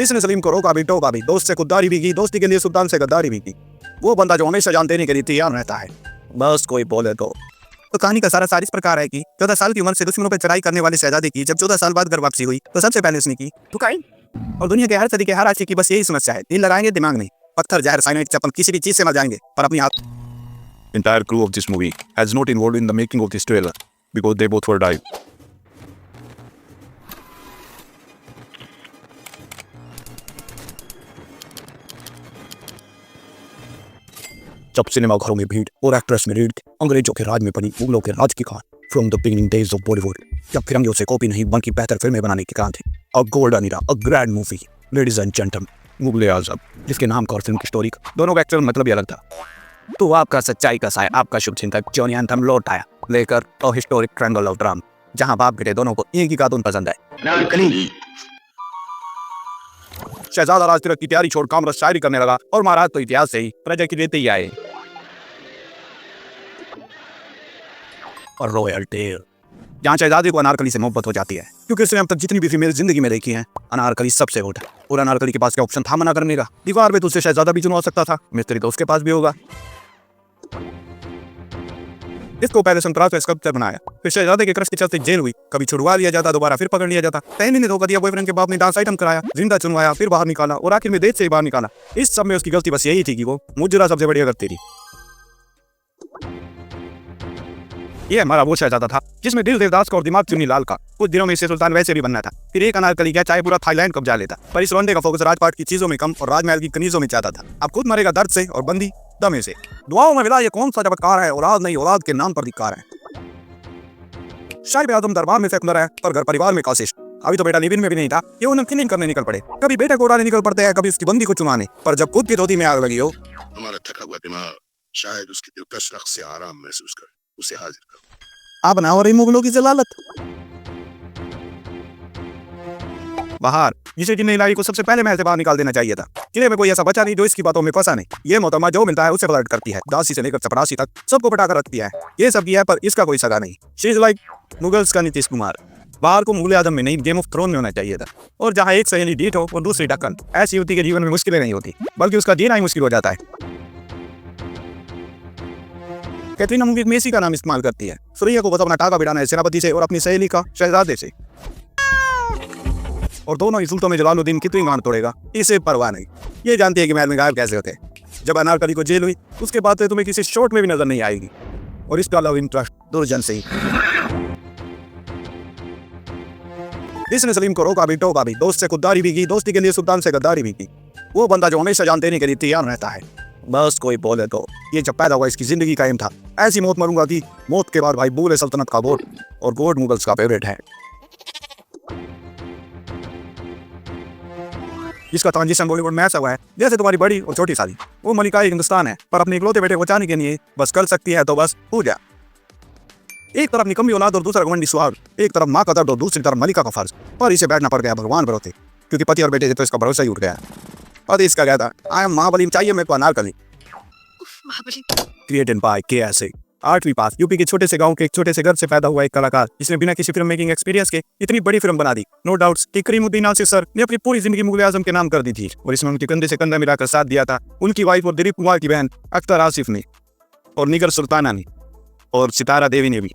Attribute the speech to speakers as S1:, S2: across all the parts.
S1: इसने सलीम को रोका भी टोका भी, दोस्त से खुददारी भी की, दोस्ती के लिए सुल्तान से गद्दारी भी की। वो बंदा जो हमेशा जान देने के लिए तैयार रहता है, बस कोई बोले तो कहानी का सारा इस प्रकार है कि 14 साल की उम्र से दुश्मनों पर चढ़ाई करने वाली शहजादी की जब 14 साल बाद घर वापसी हुई तो सबसे पहले उसने की ठुकाई। और दुनिया के हर तरीके हर आशिक की बस यही समस्या है, दिल लगाएंगे दिमाग नहीं, पत्थर जहर साइनाइड चप्पल किसी भी चीज से मर जाएंगे पर अपनी हाथ।
S2: Entire crew of this movie has not involved in the making of this trailer because they both were died.
S1: जब सिनेमा घरों में भीड़ और एक्ट्रेस में रीढ़, अंग्रेजों के राज में बनी मुगलों के राज की कहानी from the beginning days of Bollywood, जब फिल्मियों से कॉपी नहीं बल्कि बेहतर फिल्में बनाने की क्रांति। A golden era, a grand movie, ladies and gentleman, Mughal e Azam, जिसके नाम का और फिल्म की स्टोरी का दोनों का एक्चुअल मतलब ही अलग था। तो आपका सच्चाई का साया, आपका शुभ चिंतक जॉनी एंथम लौट आया लेकर a historic triangle of drama, जहां बाप बेटे दोनों को एक ही कार्टून पसंद है। शहजादा राज तिलक की तैयारी छोड़ कामरस शायरी करने लगा और महाराज तो इतिहास से ही प्रजा की लेते ही आए। और रॉयल टेल, जहाँ शहजादे को अनारकली से मोहब्बत हो जाती है, क्योंकि उसने अब तक जितनी भी फीमेल जिंदगी में देखी हैं, अनारकली सबसे होट है। और अनारकली के पास क्या ऑप्शन था मना करने का? दीवार पे तो उससे शहजादा भी चुनवा सकता था, मिस्त्री तो उसके पास भी होगा। इसको पहले संतराज का स्कल्पचर बनाया, फिर शहजादे के क्रश के चलते जेल हुई, कभी छुड़वा लिया जाता, दोबारा फिर पकड़ लिया जाता। तहनी ने धोखा दिया, बॉयफ्रेंड के बाप ने डांस आइटम कराया, जिंदा चुनवाया, फिर बाहर निकाला और आखिर में देश से बाहर निकाला। इस सब में उसकी गलती बस यही थी कि वो मुजरा सबसे बढ़िया करती थी। ये हमारा वो शहजादा था जिसमें दिल देवदास का और दिमाग चुन्नी लाल का। कुछ दिनों में इसे सुल्तान वैसे भी बनना था। फिर एक अनारकली क्या चाहे पूरा थाईलैंड कब्जा लेता, पर इस रोंडे का फोकस राजपाट की चीजों में कम और राजमहल की कनीजों में ज्यादा था। अब खुद मरेगा दर्द से और बंदी दमे से। दुआओं में मिला ये कौन सा चमत्कार है, औलाद नहीं औलाद के नाम पर धिक्कार है। शाही आदम दरबार में फेंकना है पर घर परिवार में काशिश। अभी तो बेटा लिविन में भी नहीं था, ये उन्हें क्लीनिंग करने निकल पड़े। कभी बेटे को उड़ाने निकल पड़ते हैं, कभी उसकी बंदी को चुनाने, पर जब खुद की धोती में आग लगी हो,
S3: हमारा थका हुआ दिमाग शायद उसकी दिलकश रक़्स से आराम महसूस करे, उसे हाजिर करो।
S1: आप ना हो रही मुगलों की जलालत। बाहर जिसे जिन्हें इलाही को सबसे पहले महल से बाहर निकाल देना चाहिए था। किले में कोई ऐसा बचा नहीं जो इसकी बातों में फंसा नहीं। ये मोहतरमा जो मिलता है उसे पलट करती है, दासी से लेकर चपरासी तक सबको पटाकर रखती है। ये सब किया है पर इसका कोई सगा नहीं। शी इज लाइक मुगल्स का नीतीश कुमार। बाहर को मुगल आजम में नहीं, गेम ऑफ थ्रोन में होना चाहिए था। और जहाँ एक सहेली डीठ हो और दूसरी ढक्कन, ऐसी युवती के जीवन में मुश्किलें नहीं होती बल्कि उसका जीना ही मुश्किल हो जाता है। कैटरीना मूवी में इसी का नाम इस्तेमाल करती है। सुरैया को बस अपना टाका बिठाना है सेनापति से और अपनी सहेली का शहजादे से। और दोनों ही सुल्तान में जलालुद्दीन कितनी गांड तोड़ेगा इसे परवाह नहीं। ये जानती है कि महल में गायब कैसे होते हैं। जब अनारकली को जेल हुई उसके बाद तो तुम्हें किसी शॉट में भी नजर नहीं आएगी। और इसका लव इंटरेस्ट दुर्जन से ही। इसने सलीम को रोका भी टोका भी, दोस्त से खुददारी भी की, दोस्ती के लिए सुल्तान से गद्दारी भी की। वो बंदा जो हमेशा जान देने के लिए तैयार रहता है, बस कोई बोले तो। ये जब पैदा हुआ इसकी जिंदगी का एम था, ऐसी मौत मरूंगा कि मौत के बाद भाई भूले सल्तनत का गोट। और गोट मुगल्स का फेवरेट है। इसका ट्रांजिशन बॉलीवुड में ऐसा हुआ है जैसे तुम्हारी बड़ी और छोटी साली। वो मलिका हिंदुस्तान है पर अपने इकलौते बेटे को बचाने के लिए बस कर सकती है तो बस पूजा। एक तरफ निकम्मी औलाद और दूसरा घमंडी सुहाग, एक तरफ माँ का दर्द और दूसरी तरफ मलिका का फर्ज। पर इसे बैठना पड़ गया भगवान भरोसे, क्योंकि पति और बेटे से तो इसका भरोसा ही उठ गया। और इसका क्या था, आई एम महाबली चाहिए मेरे को अनारकली। Created by KSA। 8वीं पास यूपी के छोटे से गांव के एक छोटे से घर से पैदा हुआ एक कलाकार जिसने बिना किसी फिल्म मेकिंग एक्सपीरियंस के इतनी बड़ी फिल्म बना दी। नो डाउट्स कि करीमुद्दीन नासिर सर ने अपनी पूरी जिंदगी मुगल आजम के नाम कर दी थी और इसमें उनके कंधे से कंधा मिलाकर साथ दिया था उनकी वाइफ और दिलीप कुमार की बहन अख्तर आसिफ ने, और निगर सुल्ताना ने, और सितारा देवी ने भी।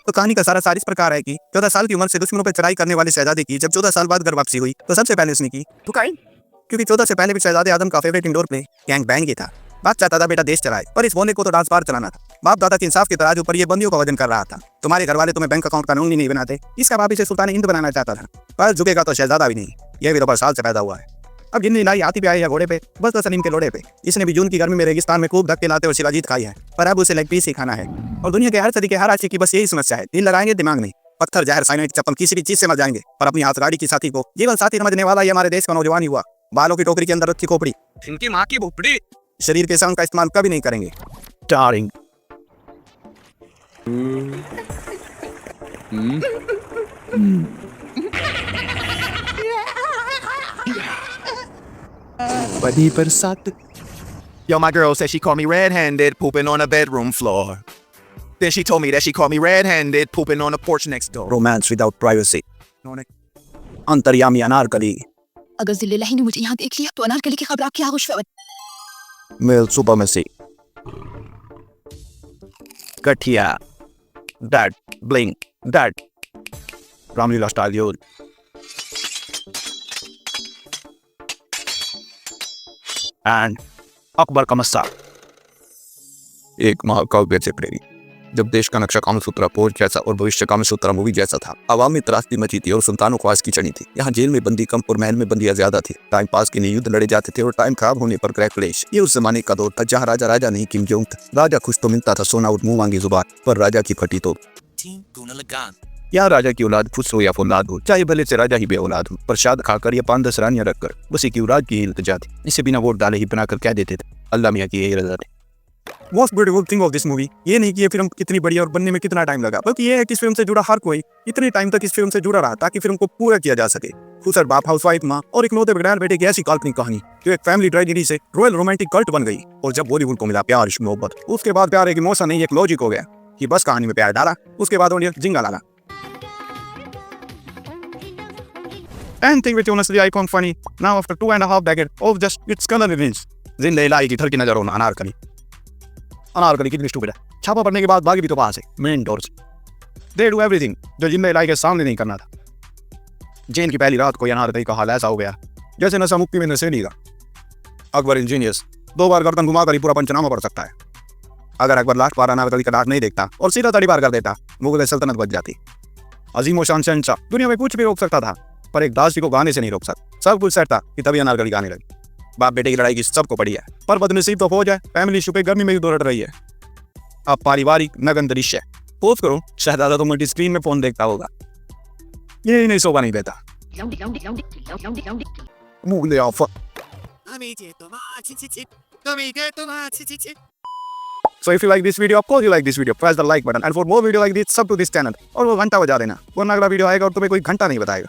S1: तो कहानी का सारा इस प्रकार है कि 14 साल की उम्र से दुश्मनों पर चढ़ाई करने वाले शहजादे की जब 14 साल बाद घर वापसी हुई तो सबसे पहले उसने की ठुकाई। क्योंकि 14 से पहले भी शहजादे आदम का favourite indoor play gang bang ही था। बाप चाहता था बेटा देश चलाए, पर इस बोने को तो डांस बार चलाना था। बाप दादा के इंसाफ के तराजू पर ये बंदियों का वजन कर रहा था। तुम्हारे घर वाले तुम्हें बैंक अकाउंट कानून ही नहीं बनाते, इसका बाप इसे सुल्तान हिंद बनाना चाहता था। पर झुकेगा तो शहजादा भी नहीं। यह भी तो साल से पैदा हुआ है। अब जिंदगी लाई हाथी पे आए या घोड़े पे, बस तो सलीम के लोड़े पे। इसने भी जून की गर्मी में रेगिस्तान में खूब धक्के लाते और शिलाजीत खाई है, पर अब उसे लेग पीस ही खाना है। और दुनिया के हर तरीके हर आशिक की बस यही समस्या है, दिल लगाएंगे दिमाग नहीं, पत्थर जहर साइनाइड चप्पल किसी भी चीज से मर जाएंगे पर अपनी हाथ गाड़ी की साथी को जीवन साथी समझने वाला ये हमारे देश का नौजवान हुआ। बालों की टोकरी के अंदर रखी खोपड़ी, इनकी माँ की भोपड़ी, शरीर के संग का इस्तेमाल कभी नहीं करेंगे। स्टारिंग
S4: बड़ी बरसात। Yo, my girl said she caught me red-handed pooping on a bedroom floor. Then she told me that she caught me red-handed pooping on the porch next door.
S1: Romance without privacy. अंतर्यामी अनारकली
S5: अगर जिल्लल्लाही ने मुझे यहाँ देख लिया तो अनारकली की खबर आपकी आगोश में
S1: मैं सुबह में से गठिया that bling that Ramlila style use and Akbar का मस्सा
S2: एक महाकाव्य से प्रेरित। जब देश का नक्शा कामसूत्रा पोस्ट जैसा और भविष्य कामसूत्रा मूवी जैसा था, आवाम में त्रासदी मची थी और सुल्तानों को आज की चढ़ी थी। यहाँ जेल में बंदी कम और महल में बंदियां ज्यादा थी। टाइम पास के लिए युद्ध लड़े जाते थे और टाइम खराब होने पर क्रैक क्लेश। ये उस जमाने का दौर था जहाँ राजा राजा नहीं किम जोंग था। राजा खुश तो मिलता था सोना और मुंह मांगी जुबान, पर राजा की फटी तो यहाँ राजा की औलाद खुश हो या फौलाद हो, चाहे भले से राजा ही बे औलाद हो, प्रसाद खाकर या 5-10 रानियां रखकर बस की औलाद की इल्तिजा थी। इसे बिना वोट डाले ही बनाकर कह देते थे अल्लाह मियाँ की यही रजा थी।
S1: Most beautiful thing of this movie ये नहीं कि ये फिल्म कितनी बढ़िया और बनने में कितना टाइम लगा, बल्कि ये है कि इस फिल्म से जुड़ा हर कोई इतने टाइम तक इस फिल्म से जुड़ा रहा ताकि फिल्म को पूरा किया जा सके। खुसर बाप, हाउसवाइफ माँ और इकलौते बगैर बेटे की ऐसी काल्पनिक कहानी जो एक फैमिली ट्रेजेडी से रॉयल रोमांटिक कल्ट बन गई। और जब बॉलीवुड को मिला प्यार इश्क मोहब्बत, उसके बाद प्यार एक इमोशन नहीं एक लॉजिक हो गया कि बस कहानी में प्यार डाला, उसके बाद ऑडियंस जिंगा लाला। Anything which honestly I found funny now after 2.5 decades of just its color revenge. जिंदगी लाई की थर की नजर होना अनारकली। अनारकली कितनी स्टूपिड है। छापा पड़ने के बाद भागी भी तो वहां से मेन डोर से। They do everything जो जिंदगी लाई के सामने नहीं करना था। जैन की पहली रात को अनारकली का हाल ऐसा हो गया जैसे नशा मुक्ति में नशेली का। अकबर इंजीनियस 2 बार गर्दन घुमाकर ही पूरा पंचनामा पढ़ सकता है। अगर अकबर लास्ट बार अनारकली का डांट नहीं देखता और सीधा तड़ी पार कर देता, मुगल सल्तनत बच जाती। अजीम और शान शहंशाह दुनिया में कुछ भी रोक सकता था, पर एक दासी को गाने से नहीं रोक सकता। सब कुछ सेट था कि तभी अनारकली गाने लगी। बाप बेटे की लड़ाई की सबको पड़ी है, पर बदनसीब तो फौज है, फैमिली इशू पे गर्मी में ही दौड़ रही है। अब पारिवारिक नगन दृश्य पोस्ट करो, शहजादा तो मल्टी स्क्रीन में फोन देखता होगा, ये नहीं शोभा नहीं देता। Mughal e offer So if you like this video, of course you like this video, press the like button and for more video like this, sub to this channel और वो घंटा बजा देना, वरना अगला वीडियो आएगा और तुम्हें कोई घंटा नहीं बताएगा।